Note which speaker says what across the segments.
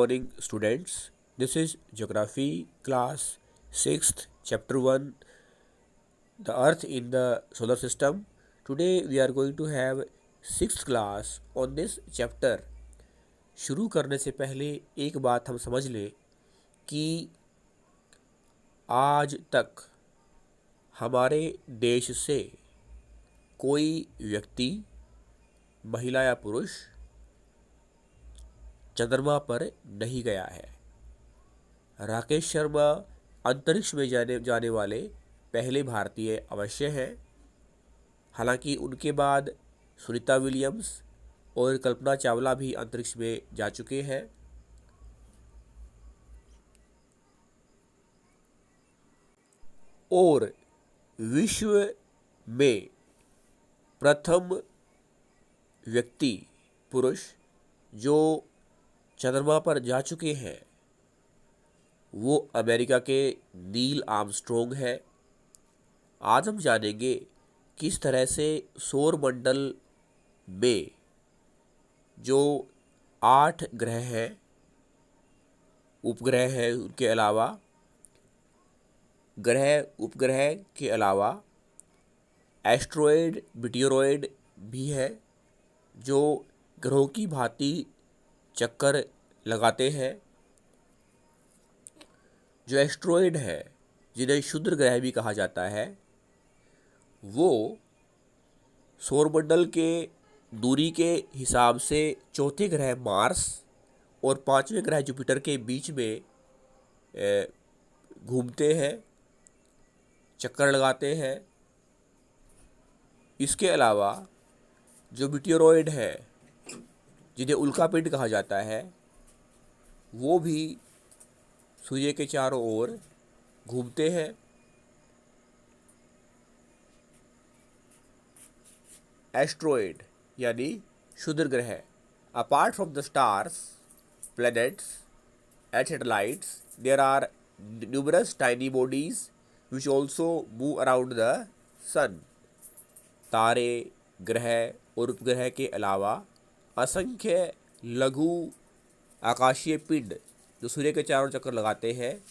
Speaker 1: Morning students, this is Geography class 6th chapter 1, the earth in the solar system. Today we are going to have 6th class on this chapter. शुरू करने से पहले एक बात हम समझ लें कि आज तक हमारे देश से कोई व्यक्ति, महिला या पुरुष, चंद्रमा पर नहीं गया है। राकेश शर्मा अंतरिक्ष में जाने वाले पहले भारतीय अवश्य हैं। हालांकि उनके बाद सुनीता विलियम्स और कल्पना चावला भी अंतरिक्ष में जा चुके हैं। और विश्व में प्रथम व्यक्ति पुरुष जो चंद्रमा पर जा चुके हैं वो अमेरिका के नील आर्मस्ट्रॉन्ग है। आज हम जानेंगे किस तरह से सौर मंडल में जो 8 ग्रह हैं, उपग्रह हैं, उनके अलावा ग्रह उपग्रह के अलावा एस्ट्रॉयड, मीटियोरॉयड भी है जो ग्रहों की भांति चक्कर लगाते हैं। जो एस्ट्रॉयड है, जिन्हें क्षुद्र ग्रह भी कहा जाता है, वो सौरमंडल के दूरी के हिसाब से चौथे ग्रह मार्स और 5वें ग्रह जुपिटर के बीच में घूमते हैं, चक्कर लगाते हैं। इसके अलावा जो मीटियोरॉयड है, जिन्हें उल्कापिंड कहा जाता है, वो भी सूर्य के चारों ओर घूमते हैं। एस्ट्रॉयड यानी क्षुद्र ग्रह, apart from the stars, planets and satellites, there are numerous tiny bodies which also move around the sun. तारे, ग्रह और उपग्रह के अलावा असंख्य लघु आकाशीय पिंड जो सूर्य के चारों चक्कर लगाते हैं,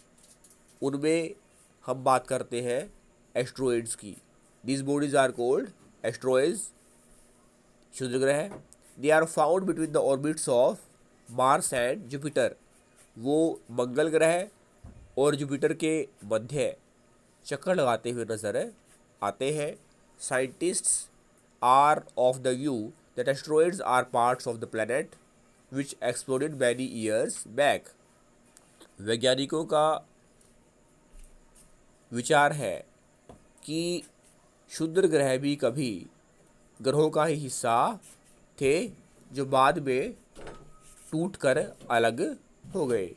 Speaker 1: उनमें हम बात करते हैं एस्ट्रॉयड्स की। These bodies are called asteroids, क्षुद्र ग्रह। They are found between the orbits of Mars and Jupiter. वो मंगल ग्रह और जुपिटर के मध्य चक्कर लगाते हुए नजर आते हैं। Scientists are of the view that asteroids are parts of the planet which exploded many years back. वैज्ञानिकों का विचार है कि क्षुद्र ग्रह भी कभी ग्रहों का ही हिस्सा थे जो बाद में टूटकर अलग हो गए।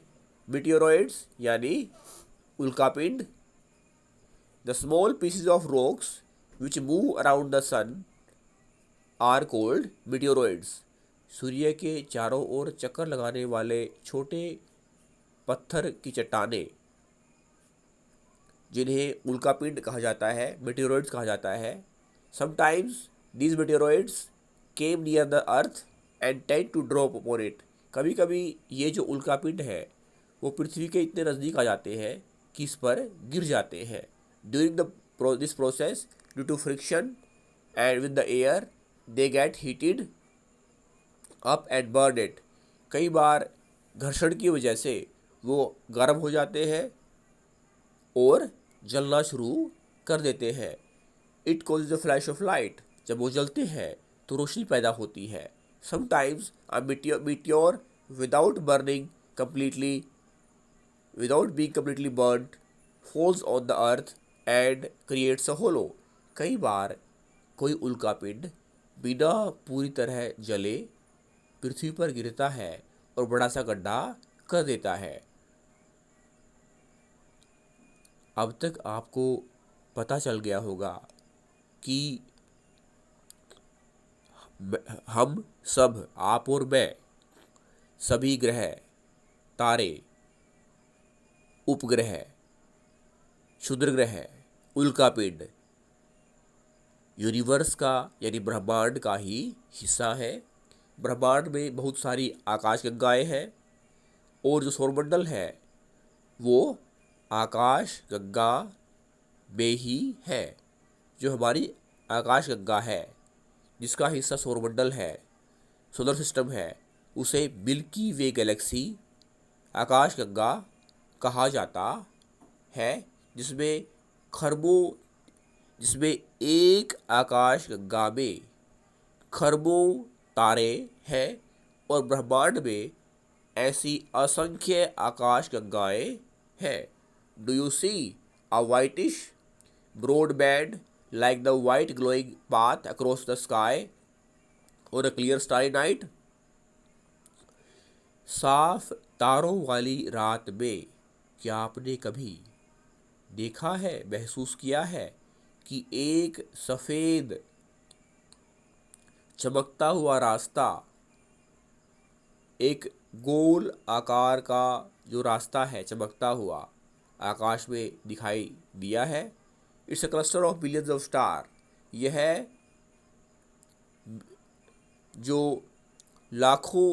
Speaker 1: मीटियोरॉइड्स यानी उल्कापिंड, the small pieces of rocks which move around the sun are called meteoroids. सूर्य के चारों ओर चक्कर लगाने वाले छोटे पत्थर की चट्टानें, जिन्हें उल्कापिंड कहा जाता है, मीटियोरॉइड्स कहा जाता है। Sometimes these meteoroids came near the earth and tend to drop upon it. कभी कभी ये जो उल्कापिंड है वो पृथ्वी के इतने नज़दीक आ जाते हैं कि इस पर गिर जाते हैं। During this process, due to friction and with the air, they get heated up and burn it। कई बार घर्षण की वजह से वो गर्म हो जाते हैं और जलना शुरू कर देते हैं। It causes a flash of light। जब वो जलते हैं तो रोशनी पैदा होती है। Sometimes a meteor without being completely burnt falls on the earth and creates a hollow। कई बार कोई उल्कापिंड बिना पूरी तरह जले पृथ्वी पर गिरता है और बड़ा सा गड्ढा कर देता है। अब तक आपको पता चल गया होगा कि हम सब, आप और मैं, सभी ग्रह, तारे, उपग्रह, क्षुद्र ग्रह, उल्कापिंड यूनिवर्स का यानी ब्रह्मांड का ही हिस्सा है। ब्रह्मांड में बहुत सारी आकाशगंगाएं हैं। और जो सौरमंडल है वो आकाश गंगा में ही है। जो हमारी आकाश गंगा है जिसका हिस्सा सौरमंडल है, सोलर सिस्टम है, उसे मिल्की वे गैलेक्सी आकाश गंगा कहा जाता है, जिसमें खरबों जिसमें एक आकाश गंगा में खरबों तारे हैं और ब्रह्मांड में ऐसी असंख्य आकाश गंगाएं हैं। Do you see a whitish broad band like the white glowing path across the sky on a clear starry night? साफ तारों वाली रात में क्या आपने कभी देखा है, महसूस किया है कि एक सफेद चमकता हुआ रास्ता, एक गोल आकार का जो रास्ता है चमकता हुआ आकाश में दिखाई दिया है? It's a cluster of billions of star. यह जो लाखों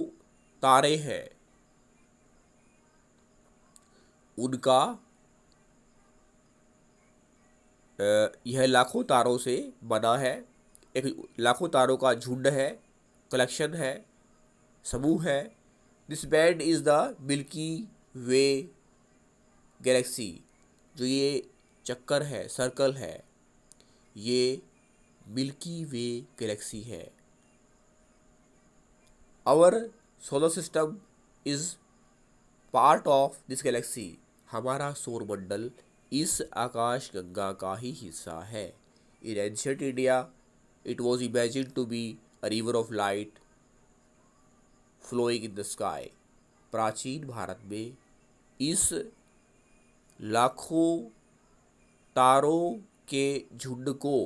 Speaker 1: तारे हैं उनका यह लाखों तारों से बना है। एक लाखों तारों का झुंड है, कलेक्शन है, समूह है। This band is the Milky Way galaxy. जो ये चक्कर है, सर्कल है, ये मिल्की वे गैलेक्सी है। Our solar system is part of this galaxy. हमारा सौरमंडल इस आकाश गंगा का ही हिस्सा है। In ancient India it was imagined to be a river of light flowing in the sky. प्राचीन भारत में इस लाखों तारों के झुंड को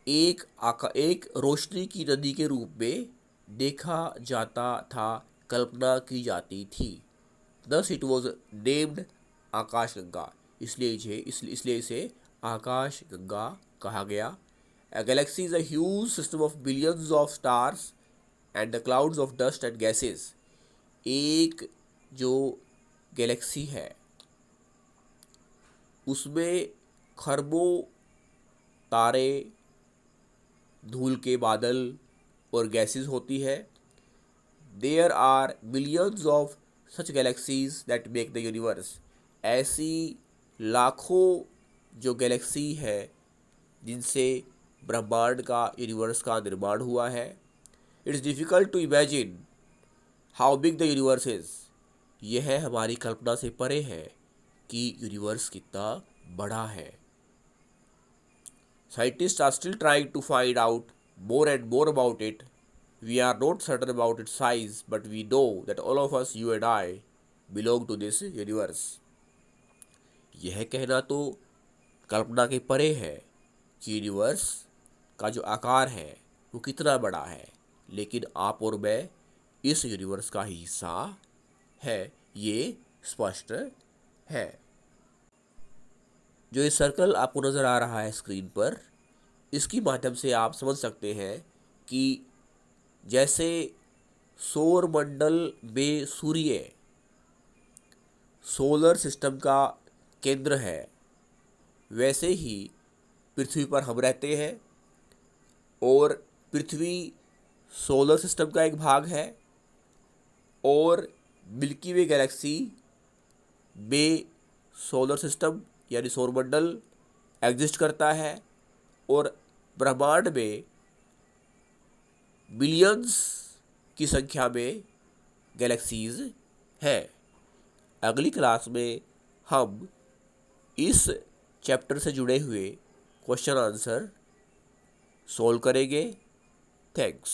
Speaker 1: एक रोशनी की नदी के रूप में देखा जाता था, कल्पना की जाती थी। दस इट वॉज नेम्ड आकाश गंगा। इसलिए इसे आकाश गंगा कहा गया। A galaxy is a huge system of billions of stars and the clouds of dust and gases. एक जो गैलेक्सी है उसमें खरबों तारे, धूल के बादल और गैसेस होती है। There are billions of such galaxies that make the universe. ऐसी लाखों जो गैलेक्सी है जिनसे ब्रह्मांड का, यूनिवर्स का निर्माण हुआ है। It's difficult to imagine how big the universe is. यह हमारी कल्पना से परे है कि यूनिवर्स कितना बड़ा है। Scientists are still trying to find out more and more about it. We are not certain about its size, but we know that all of us, you and I, belong to this universe. यह कहना तो कल्पना के परे है कि universe का जो आकार है वो कितना बड़ा है, लेकिन आप और मैं इस यूनिवर्स का ही हिस्सा है, ये स्पष्ट है। जो ये सर्कल आपको नज़र आ रहा है स्क्रीन पर, इसकी माध्यम से आप समझ सकते हैं कि जैसे सौरमंडल में सूर्य सोलर सिस्टम का केंद्र है, वैसे ही पृथ्वी पर हम रहते हैं और पृथ्वी सोलर सिस्टम का एक भाग है और मिल्की वे गैलेक्सी में सोलर सिस्टम यानी सौरमंडल एग्जिस्ट करता है और ब्रह्मांड में बिलियंस की संख्या में गैलेक्सीज हैं। अगली क्लास में हम इस चैप्टर से जुड़े हुए क्वेश्चन आंसर सॉल्व करेंगे। थैंक्स।